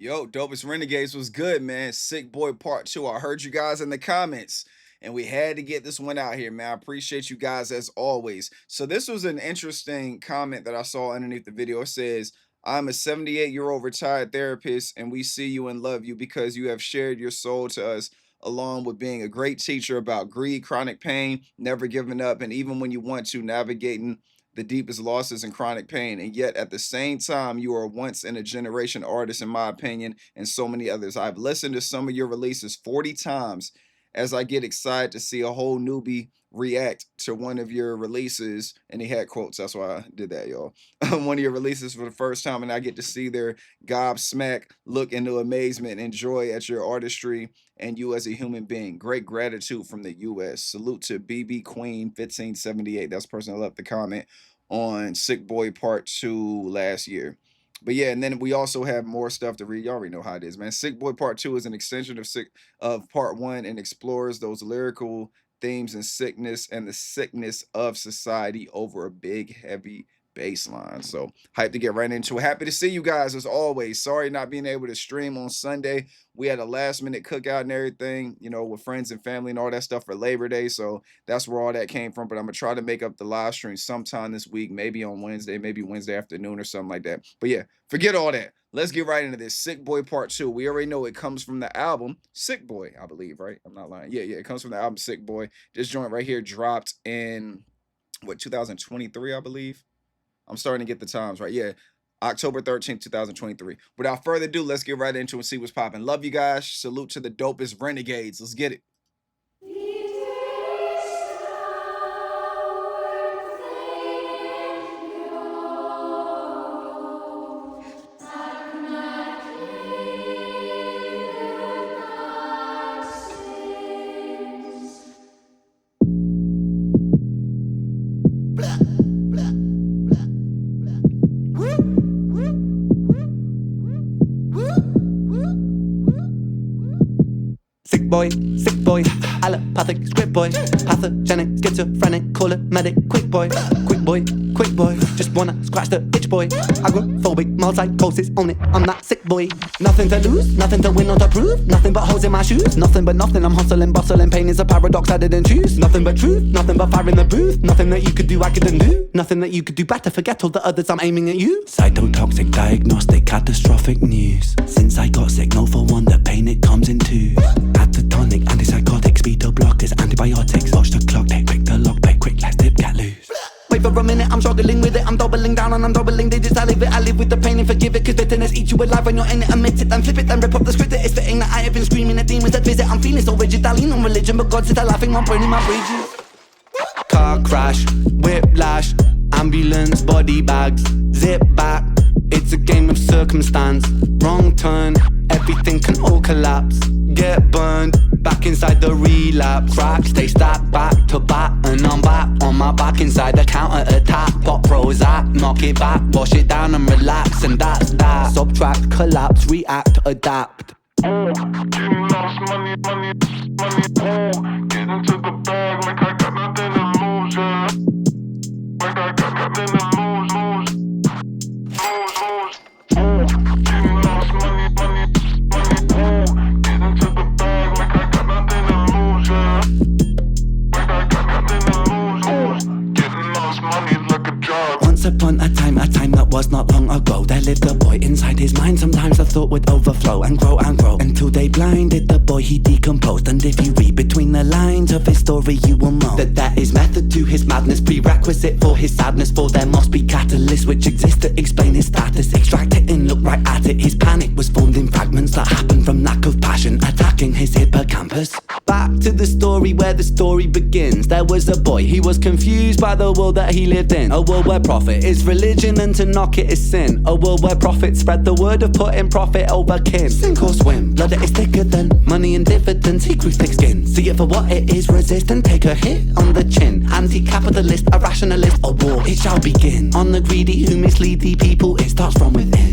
Yo, Dopest RENegades was good, man. Sick Boy Part 2. I heard you guys in the comments, and we had to get this one out here, man. I appreciate you guys as always. So this was an interesting comment that I saw underneath the video. It says, I'm a 78-year-old retired therapist, and we see you and love you because you have shared your soul to us, along with being a great teacher about greed, chronic pain, never giving up, and even when you want to, navigating the deepest losses and chronic pain. And yet at the same time, you are once in a generation artist, in my opinion, and so many others. I've listened to some of your releases 40 times as I get excited to see a whole newbie react to one of your releases. And he had quotes, that's why I did that, y'all. One of your releases for the first time, and I get to see their gobsmack look into amazement and joy at your artistry and you as a human being. Great gratitude from the US. Salute to BB Queen 1578. That's the person that left the comment on Sick Boi Part 2 last year. But yeah, and then we also have more stuff to read. Y'all already know how it is, man. Sick Boi Part 2 is an extension of Part 1 and explores those lyrical themes and sickness and the sickness of society over a big, heavy baseline. So hyped to get right into it. Happy to see you guys as always. Sorry not being able to stream on Sunday. We had a last minute cookout and everything, you know, with friends and family and all that stuff for Labor Day. So that's where all that came from. But I'm gonna try to make up the live stream sometime this week, maybe on Wednesday, maybe Wednesday afternoon or something like that. But yeah, forget all that. Let's get right into this. Sick Boi Part 2. We already know it comes from the album Sick Boi, I believe, right? I'm not lying. Yeah, it comes from the album Sick Boi. This joint right here dropped in, what, 2023, I believe? I'm starting to get the times right. Yeah, October 13th, 2023. Without further ado, let's get right into it and see what's popping. Love you guys. Salute to the Dopest RENegades. Let's get it. Sick boy, allopathic script boy, pathogenic, schizophrenic, call it medic, quick boy, just wanna scratch the itch boy, agoraphobic, multi-psychosis on it, I'm that sick boy, nothing to lose, nothing to win or to prove, nothing but holes in my shoes, nothing but nothing, I'm hustling, bustling, pain is a paradox I didn't choose, nothing but truth, nothing but fire in the booth, nothing that you could do I couldn't do, nothing that you could do better, forget all the others, I'm aiming at you. Cytotoxic, diagnostic, catastrophic news, since I got sick, no for one, the pain it comes in twos, catatonic, antipsychotics, beta blockers, antibiotics, watch the clock, take quick the lock, pay quick, let's dip, get loose. Wait for a minute, I'm struggling with it, I'm doubling down and I'm doubling digits, I live with the pain and forgive it, cause bitterness eats you alive when you're in it, admit it, then flip it, then rip up the script, it's fitting that I have been screaming at demons that visit, I'm feeling so rigid, I lean on religion, but God said I'm laughing, I'm burning my bridges. Car crash, whiplash, ambulance, body bags, zip back, it's a game of circumstance, wrong turn, everything can all collapse, get burned, back inside the relapse, crack, stay stacked back to back, and I'm back on my back inside the counter attack, pop Prozac, knock it back, wash it down and relax, and that's that, subtract, collapse, react, adapt. Getting lost, money, get into the bag like I got nothing to lose, yeah. Like I got nothing to lose. Getting lost, money, get into the bag like I got nothing to lose, yeah. Like I got nothing to lose. Getting lost, money like a job. Once upon a time that was not long ago, there lived a boy inside his mind. Sometimes the thought would overflow and grow until they blinded the boy, he decomposed. And if you read between the lines of his story, you will know that there is method to his madness, prerequisite for his sadness, for there must be catalysts which exist to explain his status. Extract it and look right at it, his panic was formed in fragments that happened from lack of passion attacking his hippocampus. Back to the story where the story begins. There was a boy, he was confused by the world that he lived in, a world where profit is religion and to knock it is sin, a world where profits spread the word of putting profit over kin. Sink or swim, blood that is thicker than money and dividends, he grew thick skin, see it for what it is, resist and take a hit on the chin. Anti-capitalist, a rationalist, a war, it shall begin on the greedy who mislead the people, it starts from within.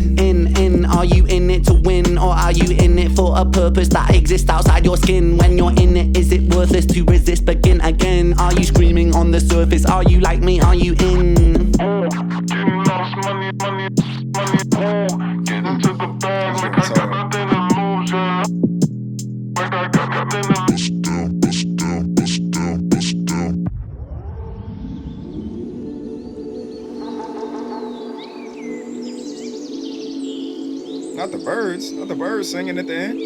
Are you in it to win, or are you in it for a purpose that exists outside your skin? When you're in it, is it worthless to resist, begin again? Are you screaming on the surface, are you like me, are you in? Getting lost, money, get into the bag like I got Not the birds. Not the birds singing at the end.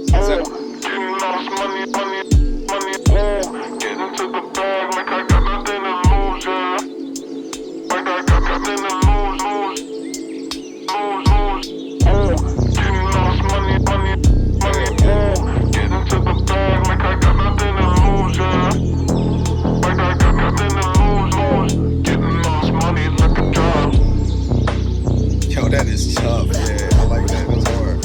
Is that? Getting lost, money, money, money, get into the bag like I got nothing to lose, yeah. Like I got nothing to lose, getting lost, money, money, money, get into the bag like I got nothing to lose, yeah. Like I got nothing to lose, getting lost, money like a job. Yo, that is tough. Yeah, I like that. That's hard.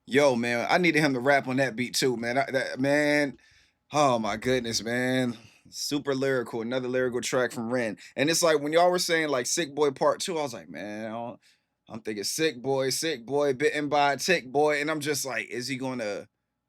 Yo, man, I needed him to rap on that beat too, man. Man, oh my goodness, man. Super lyrical, another lyrical track from Ren. And it's like when y'all were saying like Sick Boy Part 2, I was like, man, I'm thinking Sick Boy, bitten by a tick boy. And I'm just like, is he gonna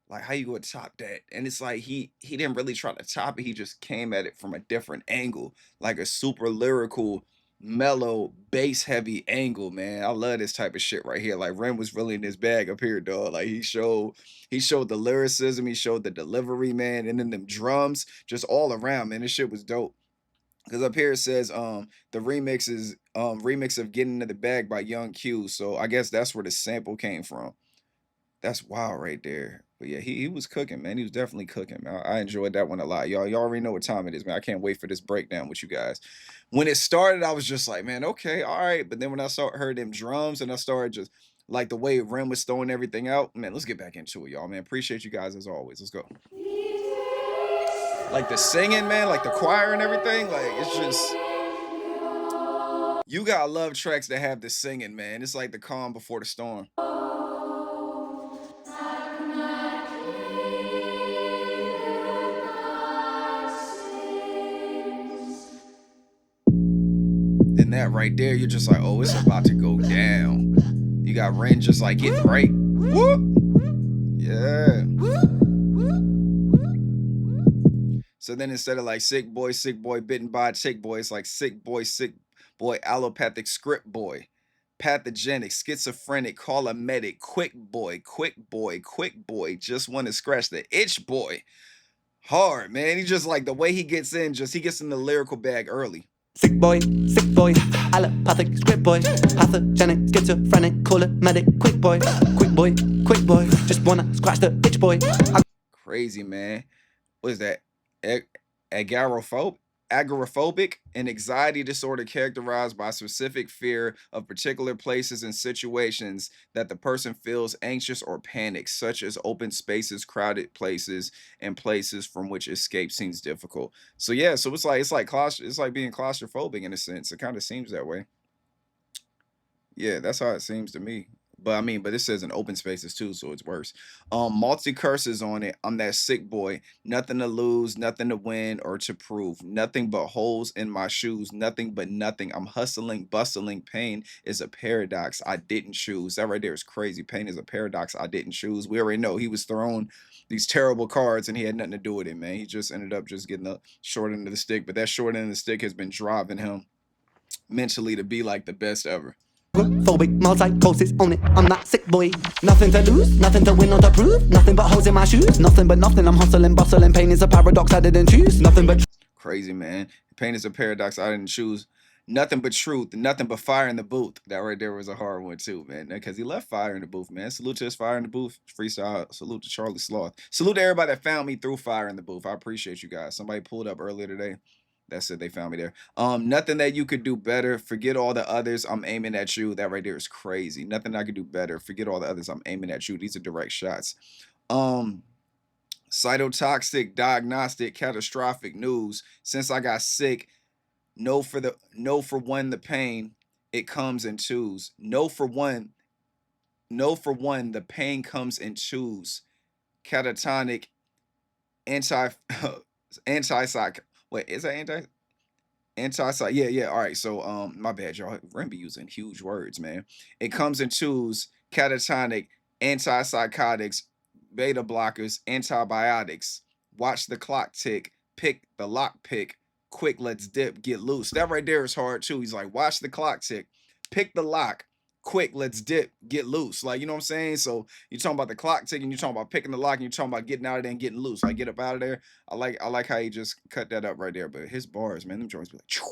like how you gonna top that? And it's like he didn't really try to top it, he just came at it from a different angle, like a super lyrical mellow, bass heavy angle, man. I love this type of shit right here. Like Ren was really in his bag up here, dog. Like he showed the lyricism, he showed the delivery, man, and then them drums, just all around, man. This shit was dope. Because up here it says the remix of Getting in the Bag by Young Q. So I guess that's where the sample came from. That's wild right there. But yeah, he was cooking, man. He was definitely cooking, man. I enjoyed that one a lot. Y'all already know what time it is, man. I can't wait for this breakdown with you guys. When it started, I was just like, man, okay, all right. But then when I heard them drums and I started just like the way Ren was throwing everything out, man, let's get back into it, y'all, man. Appreciate you guys as always. Let's go. Like the singing, man, like the choir and everything, like it's just you gotta love tracks that have the singing, man. It's like the calm before the storm. And that right there, you're just like, oh, it's about to go down. You got Ren just like getting right. Whoop. Yeah. So then instead of like sick boy, bitten by a tick boy, it's like sick boy, allopathic script boy, pathogenic, schizophrenic, call a medic, quick boy, just want to scratch the itch boy. Hard, man. He just like the way he gets in, he gets in the lyrical bag early. Sick boy, allopathic script boy, pathogenic, schizophrenic, call it medic, quick boy, just wanna scratch the itch boy. Crazy, man. What is that? Agoraphobic, an anxiety disorder characterized by specific fear of particular places and situations that the person feels anxious or panics, such as open spaces, crowded places, and places from which escape seems difficult. So yeah, so it's like being claustrophobic in a sense. It kind of seems that way. Yeah, that's how it seems to me. But I mean, but it says in open spaces too, so it's worse. Multi curses on it. I'm that sick boy. Nothing to lose, nothing to win or to prove. Nothing but holes in my shoes. Nothing but nothing. I'm hustling, bustling. Pain is a paradox I didn't choose. That right there is crazy. Pain is a paradox I didn't choose. We already know he was thrown these terrible cards and he had nothing to do with it, man. He just ended up just getting the short end of the stick. But that short end of the stick has been driving him mentally to be like the best ever. Phobic, multi-psychosis on it, I'm that sick boy. Nothing to lose, nothing to win or to prove. Nothing but holes in my shoes, nothing but nothing. I'm hustling, bustling, pain is a paradox I didn't choose. Nothing but crazy, man. Pain is a paradox I didn't choose. Nothing but truth, nothing but fire in the booth. That right there was a hard one too, man. Because he left fire in the booth, man. Salute to his fire in the booth. Freestyle. Salute to Charlie Sloth. Salute to everybody that found me through fire in the booth. I appreciate you guys. Somebody pulled up earlier today. That's it. They found me there. Nothing that you could do better. Forget all the others. I'm aiming at you. That right there is crazy. Nothing I could do better. Forget all the others. I'm aiming at you. These are direct shots. Cytotoxic, diagnostic, catastrophic news. Since I got sick, no for one the pain. It comes in twos. No for one, the pain comes in twos. Catatonic, anti-psych. Wait, is that anti-psych? Yeah. All right. So my bad, y'all. Ren be using huge words, man. It comes in twos. Catatonic, antipsychotics, beta blockers, antibiotics. Watch the clock tick. Pick the lock pick. Quick, let's dip, get loose. That right there is hard too. He's like, watch the clock tick. Pick the lock. quick, let's dip, get loose. Like, you know what I'm saying? So you're talking about the clock ticking, you're talking about picking the lock, and you're talking about getting out of there and getting loose. Like, get up out of there. I like how he just cut that up right there. But his bars, man, them joints be like, choo,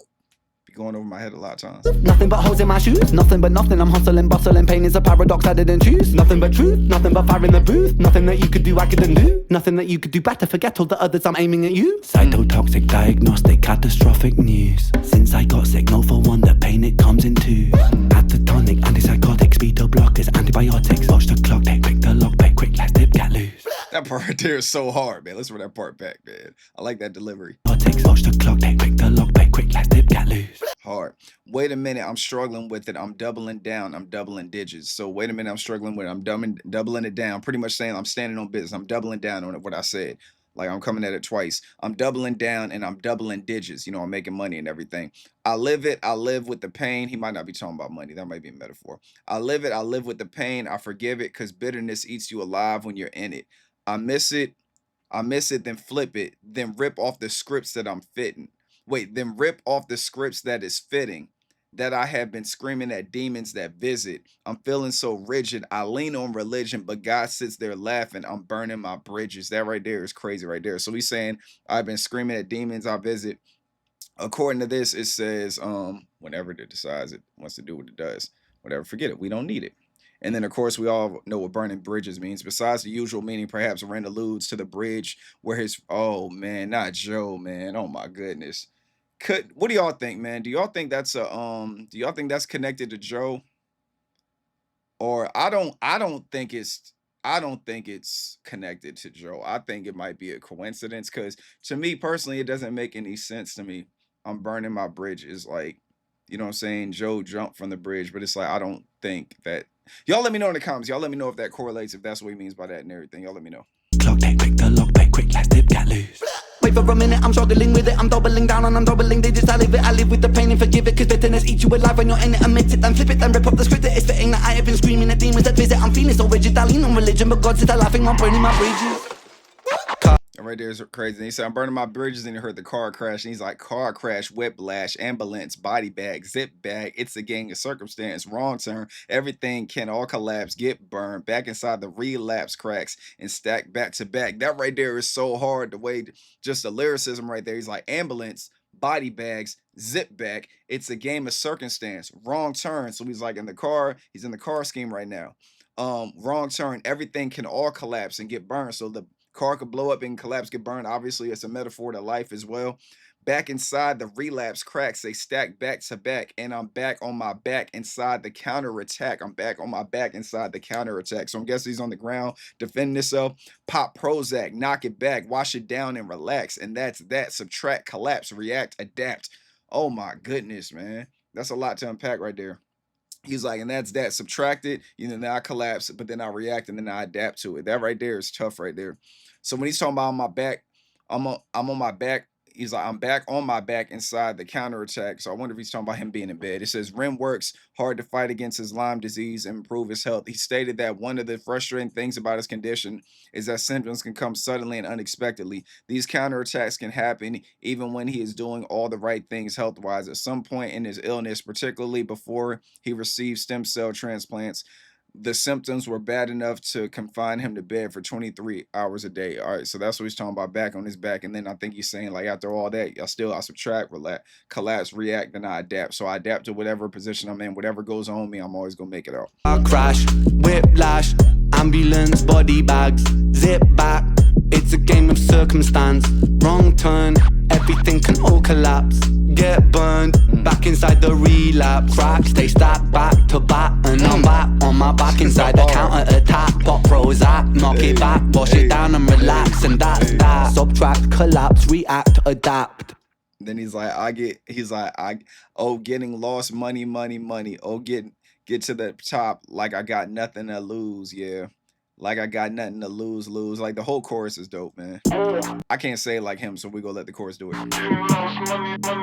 be going over my head a lot of times. Nothing but holes in my shoes, nothing but nothing. I'm hustling, bustling, pain is a paradox I didn't choose. Nothing but truth, nothing but fire in the booth. Nothing that you could do I couldn't do. Nothing that you could do better, forget all the others, I'm aiming at you. Cytotoxic, diagnostic, catastrophic news. Since I got sick, no for one, the pain it comes in twos. Catatonic, antipsychotic, beta blockers, antibiotics. Watch the clock, take quick the lock, pay quick, let's dip, get loose. That part right there is so hard, man. Let's run that part back, man. I like that delivery. Watch the clock, take quick the lock, pay quick, let's dip, get loose. Hard. Wait a minute, I'm struggling with it. I'm doubling down. I'm doubling digits. So wait a minute, I'm struggling with it. I'm doubling it down. Pretty much saying I'm standing on business. I'm doubling down on what I said. Like, I'm coming at it twice. I'm doubling down and I'm doubling digits. You know, I'm making money and everything. I live it. I live with the pain. He might not be talking about money. That might be a metaphor. I live it. I live with the pain. I forgive it because bitterness eats you alive when you're in it. I miss it, then flip it, then rip off the scripts that I'm fitting. Wait, then rip off the scripts that is fitting, that I have been screaming at demons that visit. I'm feeling so rigid. I lean on religion, but God sits there laughing. I'm burning my bridges. That right there is crazy right there. So he's saying, I've been screaming at demons I visit. According to this, it says, whenever it decides it wants to do what it does, whatever, forget it. We don't need it. And then, of course, we all know what burning bridges means. Besides the usual meaning, perhaps Ren alludes to the bridge where his, oh, man, not Joe, man. Oh, my goodness. What do y'all think, man? Do y'all think that's connected to Joe? Or I don't think it's connected to Joe. I think it might be a coincidence because to me personally, it doesn't make any sense to me. I'm burning my bridges. Like, you know what I'm saying? Joe jumped from the bridge, but it's like, I don't think that. Y'all let me know in the comments. Y'all let me know if that correlates, if that's what he means by that and everything. Y'all let me know. Clock, take quick, the lock, pay quick, let's dip, get loose. Wait for a minute, I'm struggling with it. I'm doubling down and I'm doubling digits. I live it, I live with the pain and forgive it. Cause bitterness eats you alive when you're in it. Admit it, then flip it, then rip up the script that is fitting. That I have been screaming at demons that visit. I'm feeling so rigid, I lean on religion, but God sits there laughing, I'm burning my bridges. Right there is crazy. And he said, I'm burning my bridges, and he heard the car crash. And he's like, car crash, whiplash, ambulance, body bag, zip bag. It's a gang of circumstance, wrong turn. Everything can all collapse, get burned, back inside the relapse cracks and stack back to back. That right there is so hard. The way, just the lyricism right there. He's like, ambulance, body bags, zip back. It's a game of circumstance, wrong turn. So he's like in the car. He's in the car scheme right now. Wrong turn. Everything can all collapse and get burned. So the car could blow up and collapse, get burned. Obviously, it's a metaphor to life as well. Back inside the relapse cracks, they stack back to back, and I'm back on my back inside the counterattack. I'm back on my back inside the counterattack. So I'm guessing he's on the ground defending himself. Pop Prozac, knock it back, wash it down and relax. And that's that. Subtract, collapse, react, adapt. Oh my goodness, man. That's a lot to unpack right there. He's like, and that's that. Subtract it, you know, now I collapse, but then I react and then I adapt to it. That right there is tough right there. So when he's talking about on my back, I'm on my back. He's like, I'm back on my back inside the counterattack. So I wonder if he's talking about him being in bed. It says, Ren works hard to fight against his Lyme disease and improve his health. He stated that one of the frustrating things about his condition is that symptoms can come suddenly and unexpectedly. These counterattacks can happen even when he is doing all the right things health-wise. At some point in his illness, particularly before he received stem cell transplants, the symptoms were bad enough to confine him to bed for 23 hours a day. All right, so that's what he's talking about, back on his back. And then I think he's saying, like, after all that, I subtract, relax, collapse, react, then I adapt. So I adapt to whatever position I'm in, whatever goes on me, I'm always gonna make it out. I crash, whiplash, ambulance, body bags, zip back. It's a game of circumstance, wrong turn, everything can all collapse. Get burned, back inside the relapse cracks. They stack back to back, and I'm back on my back inside the counter attack. Pop Prozac, knock it back, wash it down and relax. And that's that. Subtract, collapse, react, adapt. Then he's like, getting lost, money. Oh, get to the top like I got nothing to lose, yeah. Like I got nothing to lose. Like the whole chorus is dope, man. I can't say it like him, so we gonna let the chorus do it. Getting lost, money, get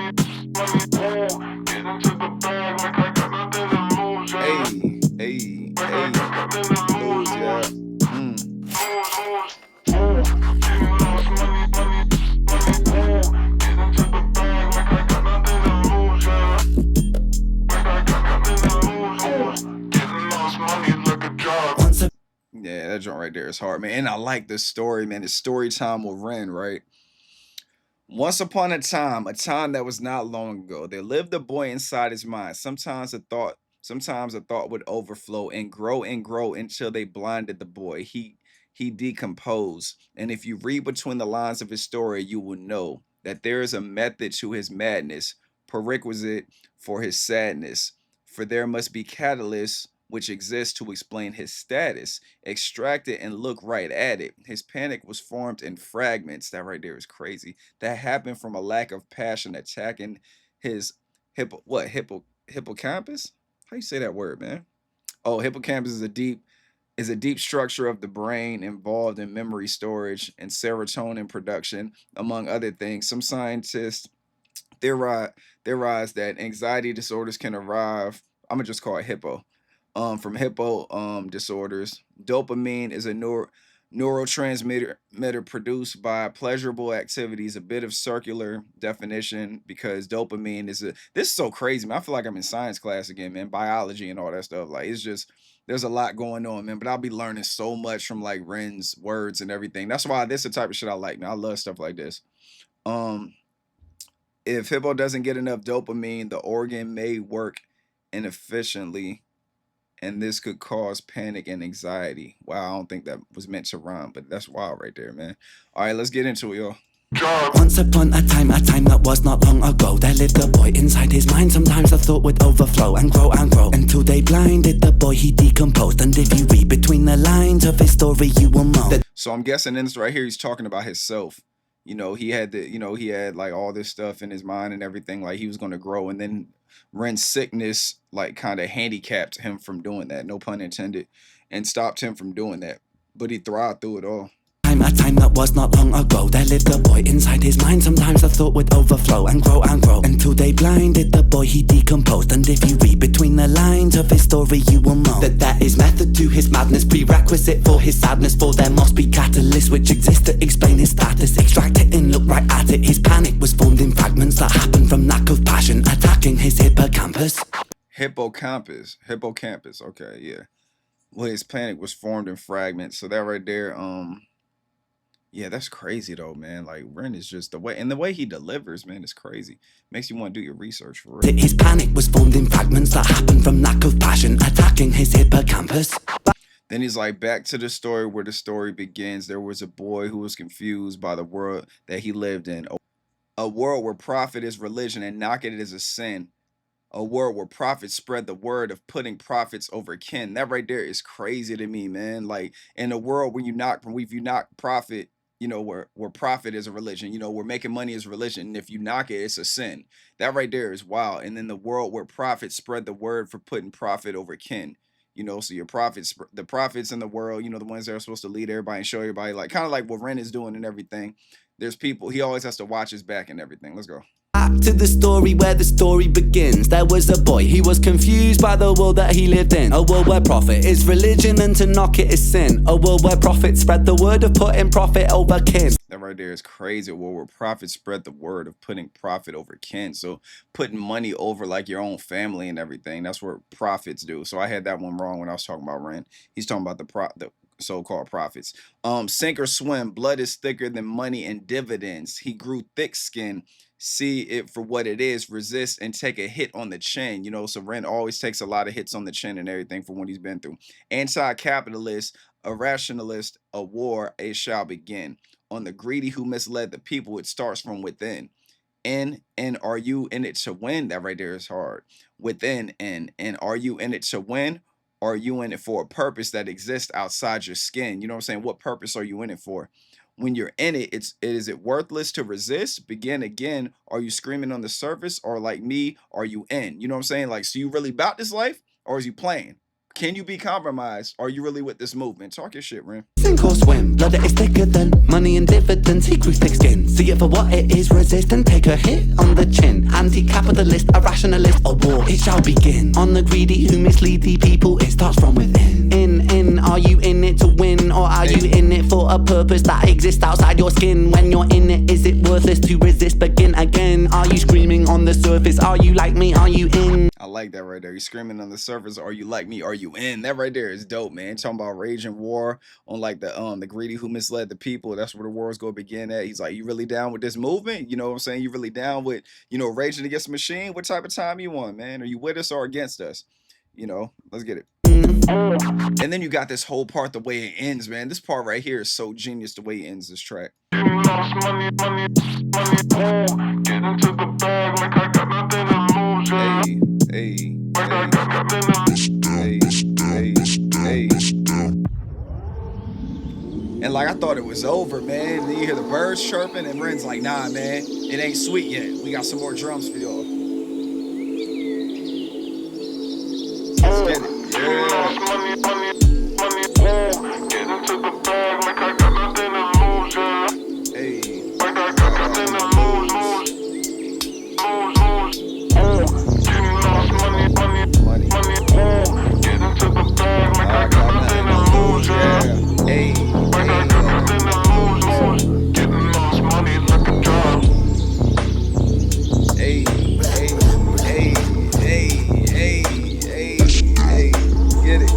into the bag like I got nothing to lose, yeah. Hey, Like I got nothing to lose, yeah. Getting lost, money, get into the bag like I got nothing to lose, yeah. Like I got nothing to lose, Yeah, that joint right there is hard, man. And I like this story, man. It's story time with Ren, right? Once upon a time that was not long ago, there lived a boy inside his mind. Sometimes a thought would overflow and grow until they blinded the boy. He decomposed. And if you read between the lines of his story, you will know that there is a method to his madness, prerequisite for his sadness. For there must be catalysts which exist to explain his status. Extract it and look right at it. His panic was formed in fragments. That right there is crazy. That happened from a lack of passion attacking his hippocampus? How you say that word, man? Oh, hippocampus is a deep structure of the brain involved in memory storage and serotonin production, among other things. Some scientists theorize, theorize that anxiety disorders can arrive. I'm gonna just call it hippo. From hippo disorders. Dopamine is a neurotransmitter produced by pleasurable activities. A bit of circular definition because dopamine is a. This is so crazy, man. I feel like I'm in science class again, man. Biology and all that stuff. Like it's just there's a lot going on, man. But I'll be learning so much from like Ren's words and everything. That's why this is the type of shit I like, man. I love stuff like this. Um, if hippo doesn't get enough dopamine, the organ may work inefficiently, and this could cause panic and anxiety. Wow, I don't think that was meant to rhyme, but that's wild right there, man. All right, let's get into it, y'all. Once upon a time that was not long ago, there lived a boy inside his mind. Sometimes the thought would overflow and grow until they blinded the boy. He decomposed, and if you read between the lines of his story, you will know that. So I'm guessing in this right here, he's talking about himself. He had he had like all this stuff in his mind and everything. Like he was going to grow, and then Ren's sickness like kind of handicapped him from doing that. No pun intended, and stopped him from doing that. But he thrived through it all. A time that was not long ago, there lived a boy inside his mind. Sometimes the thought would overflow and grow until they blinded the boy. He decomposed, and if you read between the lines of his story, you will know that there is method to his madness, prerequisite for his sadness. For there must be catalysts which exist to explain his status. Extract it and look right at it. His panic was formed in fragments that happened from lack of passion attacking his hippocampus. Hippocampus. Okay, yeah. Well, his panic was formed in fragments. So that right there, yeah, that's crazy though, man. Like Ren is just the way he delivers, man, is crazy. Makes you want to do your research for real. His panic was formed in fragments that happened from lack of passion attacking his hippocampus. Then he's like, back to the story where the story begins. There was a boy who was confused by the world that he lived in. A world where profit is religion and knocking it is a sin. A world where prophets spread the word of putting profits over kin. That right there is crazy to me, man. Like in a world where you knock profit, where profit is a religion, where making money is religion. And if you knock it, it's a sin. That right there is wild. And then the world where prophets spread the word for putting profit over kin. So your the prophets in the world, the ones that are supposed to lead everybody and show everybody, like kind of like what Ren is doing and everything. There's people, he always has to watch his back and everything. Let's go. Back to the story where the story begins. There was a boy, he was confused by the world that he lived in. A world where profit is religion and to knock it is sin. A world where prophets spread the word of putting profit over kin. That right there is crazy. A world where prophets spread the word of putting profit over kin. So putting money over like your own family and everything. That's what prophets do. So I had that one wrong when I was talking about Ren. He's talking about the so-called prophets. Sink or swim, blood is thicker than money and dividends. He grew thick skin. See it for what it is, resist and take a hit on the chin. So Ren always takes a lot of hits on the chin and everything for what he's been through. Anti-capitalist, a rationalist, a war, it shall begin. On the greedy who misled the people, it starts from within. And are you in it to win? That right there is hard. Within and are you in it to win? Are you in it for a purpose that exists outside your skin? You know what I'm saying? What purpose are you in it for? When you're in it, is it worthless to resist? Begin again. Are you screaming on the surface, or like me, are you in? You know what I'm saying? Like, so you really about this life, or is you playing? Can you be compromised? Are you really with this movement? Talk your shit, Ren. Sink or swim, blood that is thicker than money and dividends. He grew thick skin. See it for what it is, resist and take a hit on the chin. Anti-capitalist, a rationalist, a war, it shall begin. On the greedy who mislead the people, it starts from within. Are you in it to win, or are you in it for a a purpose that exists outside your skin. When you're in it, is it worthless to resist? Begin again. Are you screaming on the surface? Are you like me? Are you in? I like that right there. You screaming on the surface, are you like me? Are you in? That right there is dope, man. Talking about rage and war on like the greedy who misled the people. That's where the war's gonna begin at. He's like, you really down with this movement? You know what I'm saying? You really down with, raging against the machine? What type of time you want, man? Are you with us or against us? Let's get it. And then you got this whole part, the way it ends, man. This part right here is so genius, the way it ends this track. Lost money, get into the bag like I got nothing to lose, yeah. Hey, Like I got nothing to lose. hey. And like I thought it was over, man. Then you hear the birds chirping, and Ren's like, nah, man, it ain't sweet yet. We got some more drums for y'all. Let's get it. Lost Yeah. money, get into the bag like I got nothing to lose, yeah. Hey. Like I got nothing to lose. Getting lost money, get into the bag like I got nothing to lose, yeah. Hey. Like I got nothing to lose. Getting lost money like a job. Hey. Get it.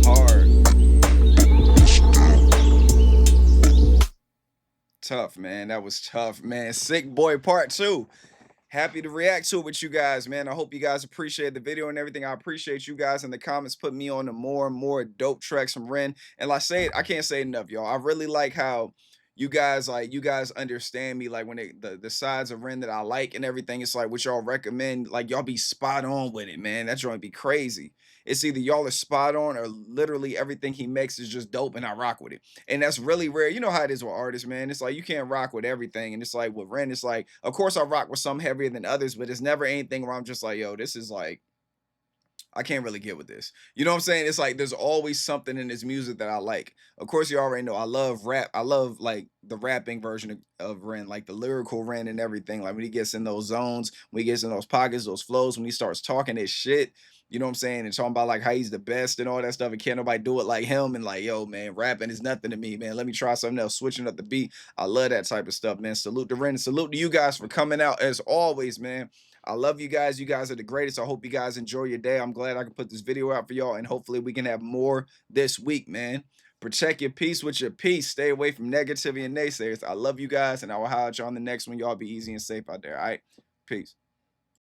Hard. Tough, man. That was tough, man. Sick Boi Part 2. Happy to react to it with you guys, man. I hope you guys appreciate the video and everything. I appreciate you guys in the comments putting me on to more and more dope tracks from Ren. And like I say it, I can't say it enough, y'all. I really like how you guys understand me, like when the sides of Ren that I like and everything. It's like what y'all recommend, like y'all be spot on with it, man. That joint be crazy. It's either y'all are spot on or literally everything he makes is just dope and I rock with it. And that's really rare. You know how it is with artists, man. It's like you can't rock with everything. And it's like with Ren, it's like, of course I rock with some heavier than others, but it's never anything where I'm just like, yo, this is like, I can't really get with this. You know what I'm saying? It's like there's always something in his music that I like. Of course, you already know I love rap. I love like the rapping version of Ren, like the lyrical Ren and everything. Like when he gets in those zones, when he gets in those pockets, those flows, when he starts talking his shit. You know what I'm saying? And talking about like how he's the best and all that stuff, and can't nobody do it like him. And like, yo, man, rapping is nothing to me, man. Let me try something else, switching up the beat. I love that type of stuff, man. Salute to Ren and salute to you guys for coming out as always, man. I love you guys. You guys are the greatest. I hope you guys enjoy your day. I'm glad I can put this video out for y'all, and hopefully we can have more this week, man. Protect your peace with your peace. Stay away from negativity and naysayers. I love you guys, and I will holler at y'all on the next one. Y'all be easy and safe out there, all right? Peace.